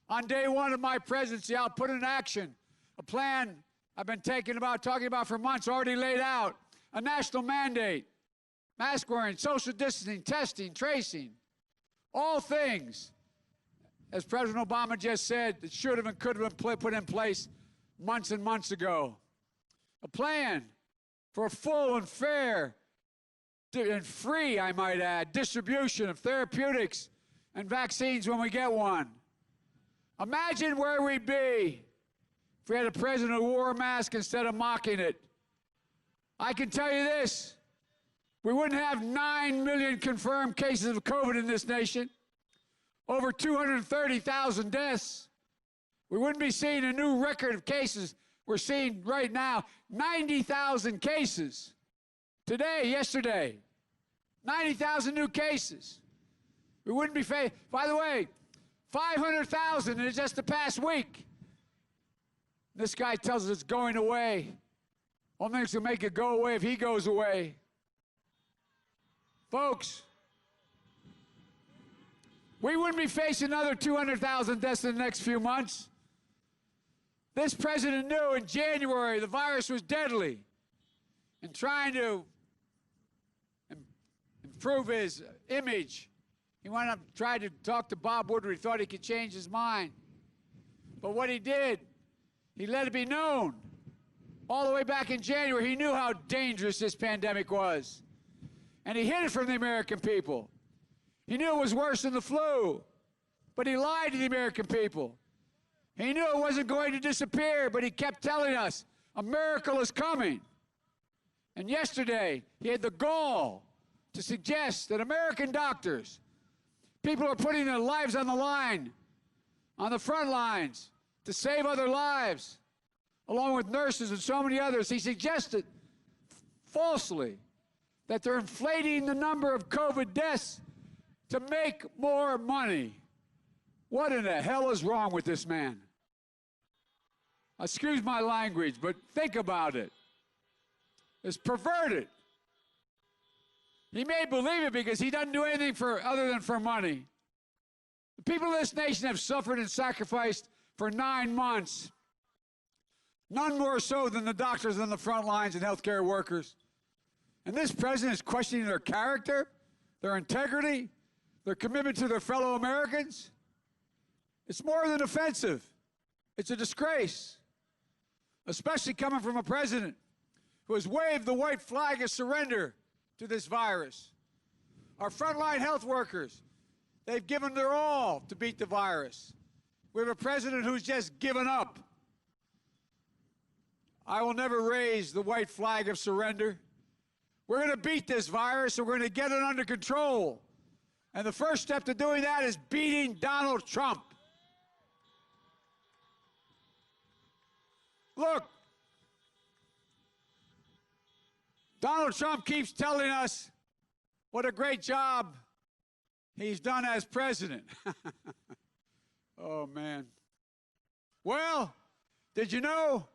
[SPEAKER 9] On day one of my presidency, I'll put in action a plan I've been talking about for months, already laid out. A national mandate, mask wearing, social distancing, testing, tracing, all things, as President Obama just said, that should have and could have been put in place months and months ago. A plan for a full and fair and free, I might add, distribution of therapeutics and vaccines when we get one. Imagine where we'd be if we had a president who wore a mask instead of mocking it. I can tell you this, we wouldn't have 9 million confirmed cases of COVID in this nation, over 230,000 deaths. We wouldn't be seeing a new record of cases. We're seeing right now 90,000 cases. Today, yesterday, 90,000 new cases. We wouldn't be facing, by the way, 500,000 in just the past week. This guy tells us it's going away. Only thing that's going to make it go away if he goes away. Folks, we wouldn't be facing another 200,000 deaths in the next few months. This president knew in January the virus was deadly, and trying to improve his image, he went up and tried to talk to Bob Woodward. He thought he could change his mind. But what he did, he let it be known. All the way back in January, he knew how dangerous this pandemic was. And he hid it from the American people. He knew it was worse than the flu, but he lied to the American people. He knew it wasn't going to disappear, but he kept telling us, a miracle is coming. And yesterday, he had the gall to suggest that American doctors, people are putting their lives on the line, on the front lines, to save other lives, along with nurses and so many others. He suggested, falsely, that they're inflating the number of COVID deaths to make more money. What in the hell is wrong with this man? Excuse my language, but think about it. It's perverted. He may believe it because he doesn't do anything other than for money. The people of this nation have suffered and sacrificed for 9 months. None more so than the doctors on the front lines and healthcare workers. And this president is questioning their character, their integrity, their commitment to their fellow Americans. It's more than offensive. It's a disgrace, especially coming from a president who has waved the white flag of surrender to this virus. Our frontline health workers, they've given their all to beat the virus. We have a president who's just given up. I will never raise the white flag of surrender. We're going to beat this virus, and we're going to get it under control. And the first step to doing that is beating Donald Trump. Look, Donald Trump keeps telling us what a great job he's done as president. Oh, man. Well, did you know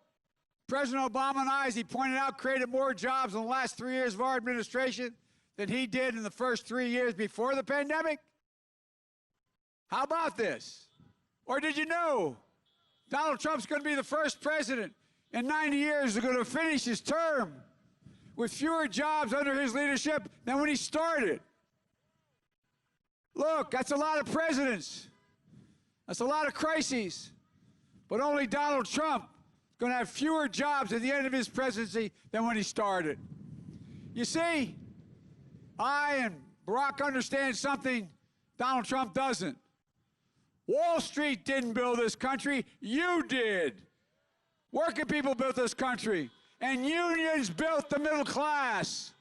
[SPEAKER 9] President Obama and I, as he pointed out, created more jobs in the last 3 years of our administration than he did in the first 3 years before the pandemic? How about this? Or did you know Donald Trump's going to be the first president in 90 years who's going to finish his term with fewer jobs under his leadership than when he started? Look, that's a lot of presidents. That's a lot of crises. But only Donald Trump is going to have fewer jobs at the end of his presidency than when he started. You see, I and Barack understand something Donald Trump doesn't. Wall Street didn't build this country, you did. Working people built this country, and unions built the middle class.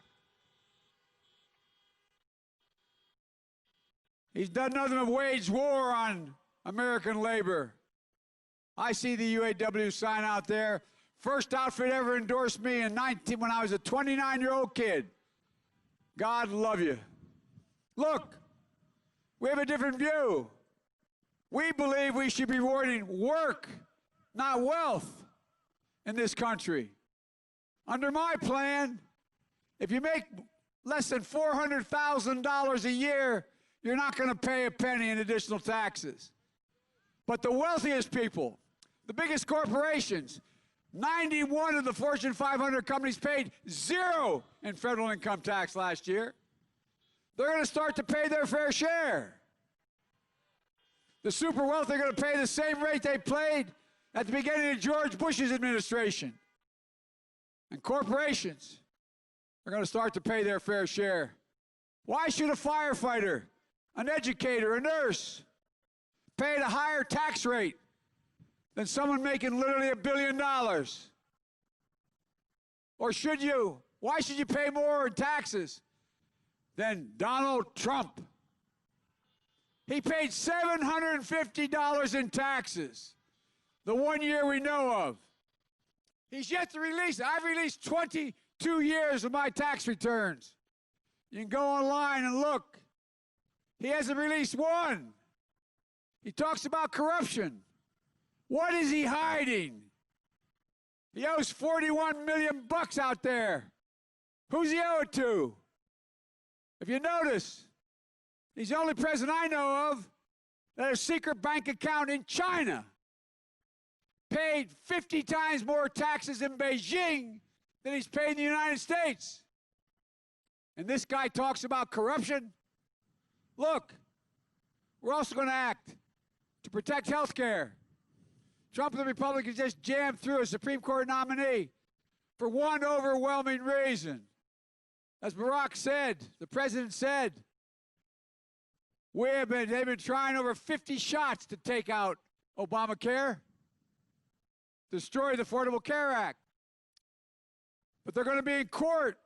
[SPEAKER 9] He's done nothing but wage war on American labor. I see the UAW sign out there. First outfit ever endorsed me when I was a 29-year-old kid. God love you. Look, we have a different view. We believe we should be rewarding work, not wealth, in this country. Under my plan, if you make less than $400,000 a year, you're not going to pay a penny in additional taxes. But the wealthiest people, the biggest corporations, 91 of the Fortune 500 companies paid 0 in federal income tax last year. They're going to start to pay their fair share. The super wealthy are going to pay the same rate they paid at the beginning of George Bush's administration. And corporations are going to start to pay their fair share. Why should a firefighter, an educator, a nurse pay at a higher tax rate than someone making literally $1 billion? Or should you? Why should you pay more in taxes than Donald Trump? He paid $750 in taxes the 1 year we know of. He's yet to release it. I've released 22 years of my tax returns. You can go online and look. He hasn't released one. He talks about corruption. What is he hiding? He owes $41 million out there. Who's he owe it to? If you notice, he's the only president I know of that has a secret bank account in China. Paid 50 times more taxes in Beijing than he's paid in the United States. And this guy talks about corruption. Look, we're also going to act to protect health care. Trump and the Republicans just jammed through a Supreme Court nominee for one overwhelming reason. As Barack said, the president said, they've been trying over 50 shots to take out Obamacare, destroy the Affordable Care Act. But they're going to be in court,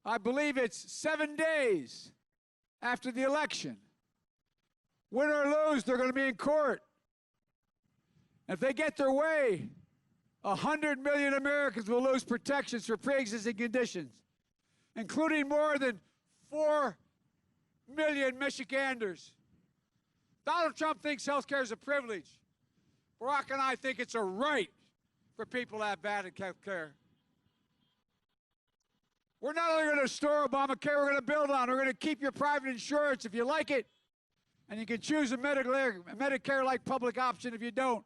[SPEAKER 9] I believe it's 7 days after the election. Win or lose, they're going to be in court. If they get their way, 100 million Americans will lose protections for pre-existing conditions, including more than 4 million Michiganders. Donald Trump thinks health care is a privilege. Barack and I think it's a right for people to have bad health care. We're not only going to restore Obamacare, we're going to build on it. We're going to keep your private insurance if you like it, and you can choose a Medicare-like public option if you don't.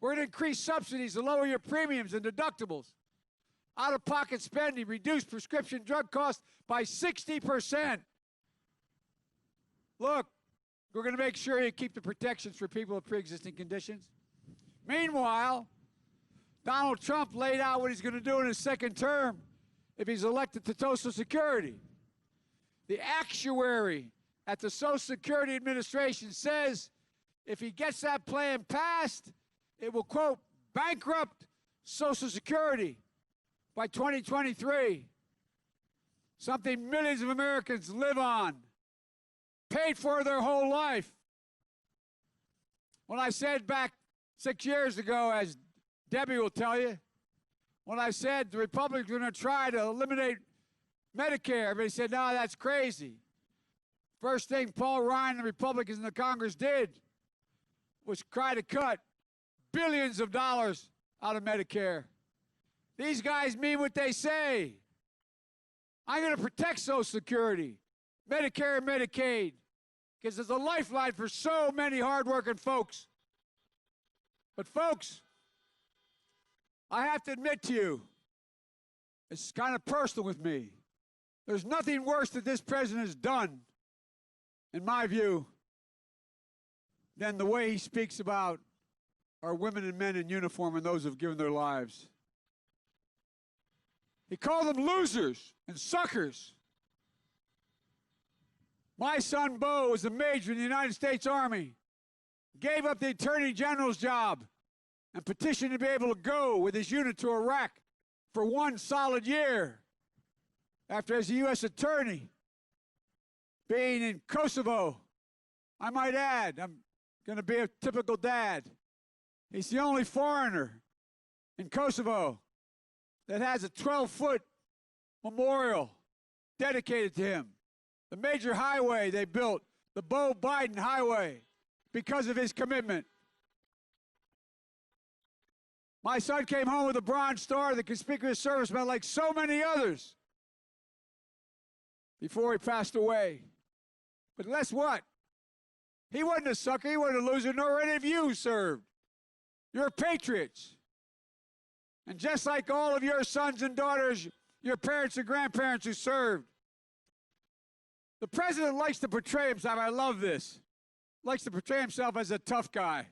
[SPEAKER 9] We're going to increase subsidies to lower your premiums and deductibles. Out-of-pocket spending, reduce prescription drug costs by 60%. Look, we're going to make sure you keep the protections for people with pre-existing conditions. Meanwhile, Donald Trump laid out what he's going to do in his second term if he's elected to Social Security. The actuary at the Social Security Administration says if he gets that plan passed, it will, quote, bankrupt Social Security by 2023. Something millions of Americans live on, paid for their whole life. When I said back 6 years ago, as Debbie will tell you, when I said the Republicans were going to try to eliminate Medicare, everybody said, no, that's crazy. First thing Paul Ryan and the Republicans in the Congress did was try to cut billions of dollars out of Medicare. These guys mean what they say. I'm going to protect Social Security, Medicare and Medicaid, because it's a lifeline for so many hardworking folks. But folks, I have to admit to you, it's kind of personal with me. There's nothing worse that this president has done, in my view, than the way he speaks about our women and men in uniform and those who have given their lives. He called them losers and suckers. My son Bo was a major in the United States Army, gave up the Attorney General's job, and petitioned to be able to go with his unit to Iraq for 1 solid year after, as a U.S. attorney, being in Kosovo. I might add, I'm going to be a typical dad. He's the only foreigner in Kosovo that has a 12-foot memorial dedicated to him. The major highway they built, the Bo Biden Highway, because of his commitment. My son came home with a Bronze Star, the Conspicuous Service Medal, like so many others, before he passed away. But guess what? He wasn't a sucker, he wasn't a loser, nor any of you who served. You're patriots. And just like all of your sons and daughters, your parents and grandparents who served, the president likes to portray himself, I love this, likes to portray himself as a tough guy.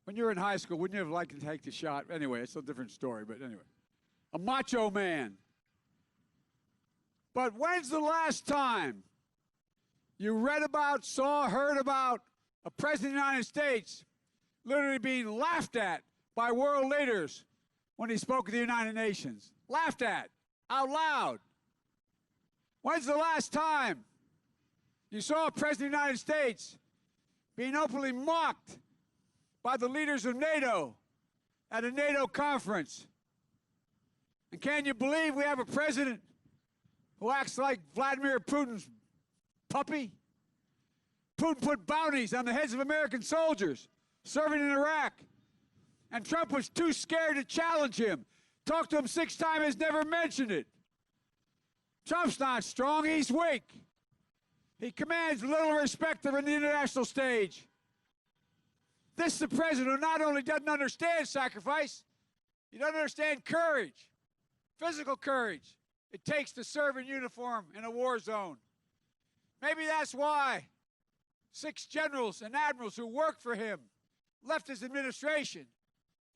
[SPEAKER 9] When you were in high school, wouldn't you have liked to take the shot? Anyway, it's a different story, but anyway. A macho man. But when's the last time you read about, saw, heard about a president of the United States literally being laughed at by world leaders when he spoke at the United Nations? Laughed at, out loud. When's the last time you saw a president of the United States being openly mocked by the leaders of NATO at a NATO conference? And can you believe we have a president who acts like Vladimir Putin's puppy? Putin put bounties on the heads of American soldiers serving in Iraq, and Trump was too scared to challenge him. Talked to him 6 times, has never mentioned it. Trump's not strong, he's weak. He commands little respect on the international stage. This is the president who not only doesn't understand sacrifice, he doesn't understand courage, physical courage it takes to serve in uniform in a war zone. Maybe that's why 6 generals and admirals who worked for him left his administration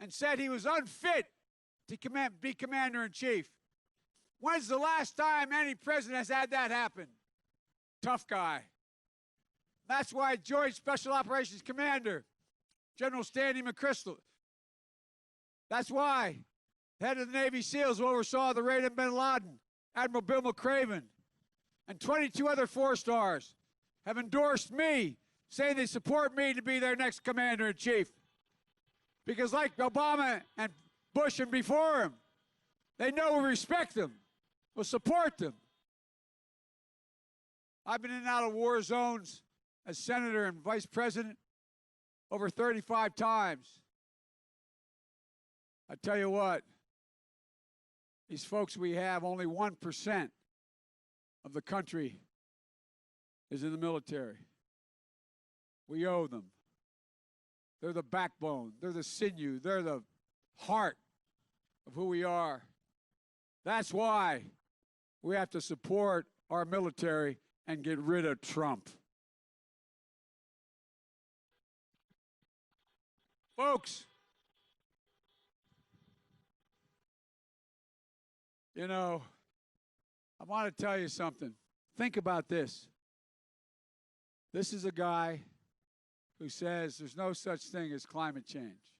[SPEAKER 9] and said he was unfit to be commander-in-chief. When's the last time any president has had that happen? Tough guy. That's why Joint Special Operations Commander General Stanley McChrystal. That's why head of the Navy SEALs who oversaw the raid on bin Laden, Admiral Bill McCraven, and 22 other 4-stars have endorsed me, saying they support me to be their next commander-in-chief. Because like Obama and Bush and before him, they know we respect them, we'll support them. I've been in and out of war zones as senator and vice president over 35 times. I tell you what, these folks we have, only 1% of the country is in the military. We owe them. They're the backbone, they're the sinew, they're the heart of who we are. That's why we have to support our military and get rid of Trump. Folks, you know, I want to tell you something. Think about this. This is a guy who says there's no such thing as climate change.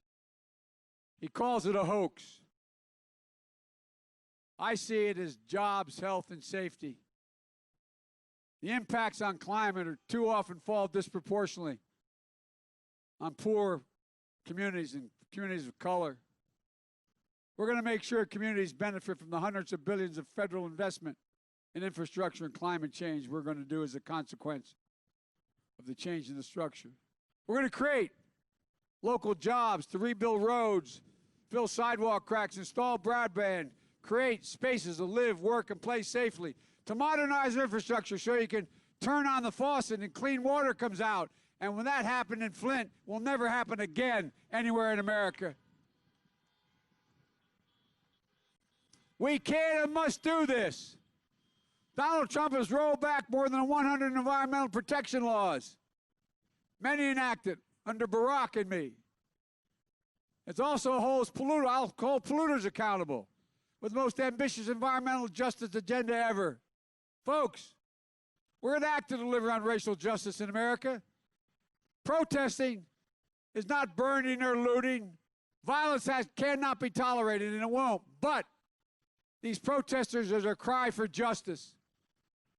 [SPEAKER 9] He calls it a hoax. I see it as jobs, health, and safety. The impacts on climate are too often fall disproportionately on poor communities and communities of color. We're going to make sure communities benefit from the hundreds of billions of federal investment in infrastructure and climate change we're going to do as a consequence of the change in the structure. We're going to create local jobs to rebuild roads, fill sidewalk cracks, install broadband, create spaces to live, work, and play safely, to modernize infrastructure so you can turn on the faucet and clean water comes out. And when that happened in Flint, will never happen again anywhere in America. We can and must do this. Donald Trump has rolled back more than 100 environmental protection laws, many enacted under Barack and me. It also holds I'll hold polluters accountable with the most ambitious environmental justice agenda ever. Folks, we're going to act to deliver on racial justice in America. Protesting is not burning or looting. Violence cannot be tolerated, and it won't. But these protesters are a cry for justice.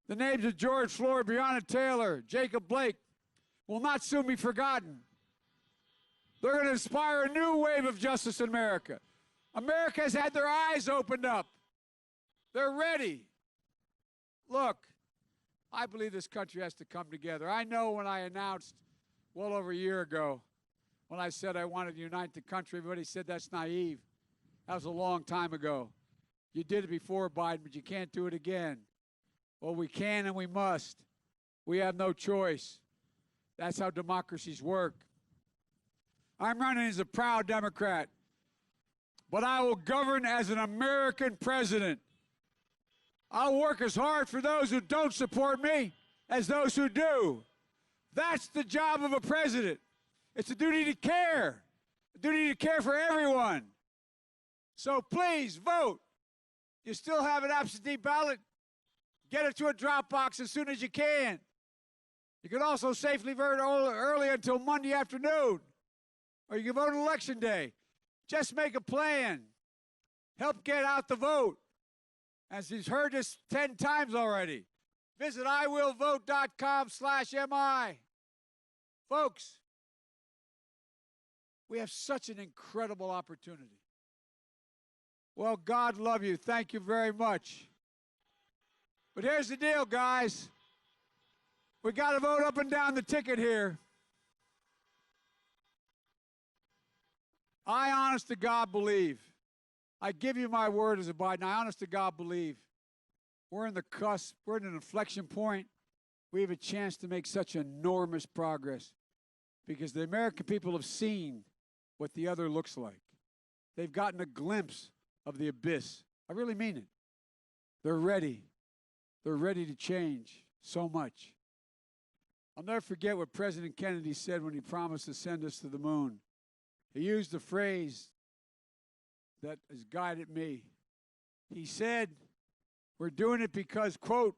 [SPEAKER 9] The names of George Floyd, Breonna Taylor, Jacob Blake will not soon be forgotten. They're going to inspire a new wave of justice in America. America has had their eyes opened up. They're ready. Look, I believe this country has to come together. I know when I announced well over a year ago, when I said I wanted to unite the country, everybody said that's naive. That was a long time ago. You did it before, Biden, but you can't do it again. Well, we can and we must. We have no choice. That's how democracies work. I'm running as a proud Democrat, but I will govern as an American president. I'll work as hard for those who don't support me as those who do. That's the job of a president. It's a duty to care, a duty to care for everyone. So please vote. You still have an absentee ballot? Get it to a drop box as soon as you can. You can also safely vote early until Monday afternoon, or you can vote Election Day. Just make a plan. Help get out the vote. As he's heard this 10 times already. Visit iwillvote.com/MI. Folks, we have such an incredible opportunity. Well, God love you. Thank you very much. But here's the deal, guys. We got to vote up and down the ticket here. I honest to God believe, I give you my word as a Biden, I honest to God believe we're in the cusp, we're in an inflection point. We have a chance to make such enormous progress because the American people have seen what the other looks like. They've gotten a glimpse of the abyss. I really mean it. They're ready. They're ready to change so much. I'll never forget what President Kennedy said when he promised to send us to the moon. He used a phrase that has guided me. He said, we're doing it because, quote,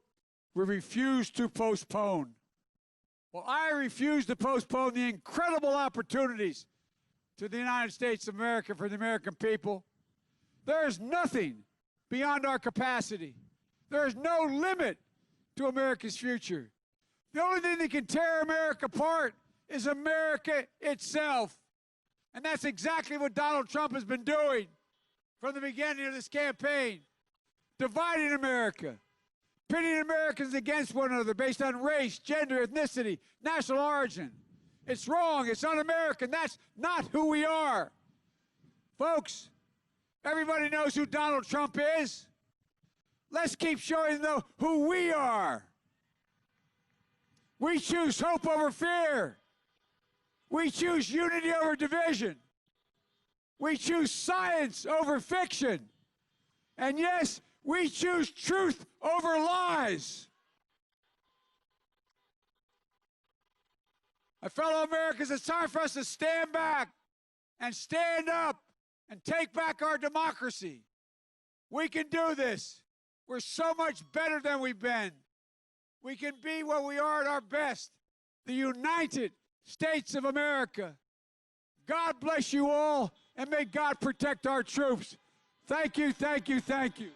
[SPEAKER 9] we refuse to postpone. Well, I refuse to postpone the incredible opportunities to the United States of America for the American people. There is nothing beyond our capacity. There is no limit to America's future. The only thing that can tear America apart is America itself. And that's exactly what Donald Trump has been doing from the beginning of this campaign. Dividing America, pitting Americans against one another based on race, gender, ethnicity, national origin. It's wrong. It's un-American. That's not who we are. Folks, everybody knows who Donald Trump is. Let's keep showing them who we are. We choose hope over fear. We choose unity over division. We choose science over fiction. And yes, we choose truth over lies. My fellow Americans, it's time for us to stand back and stand up and take back our democracy. We can do this. We're so much better than we've been. We can be what we are at our best, the United States of America. God bless you all, and may God protect our troops. Thank you, thank you, thank you.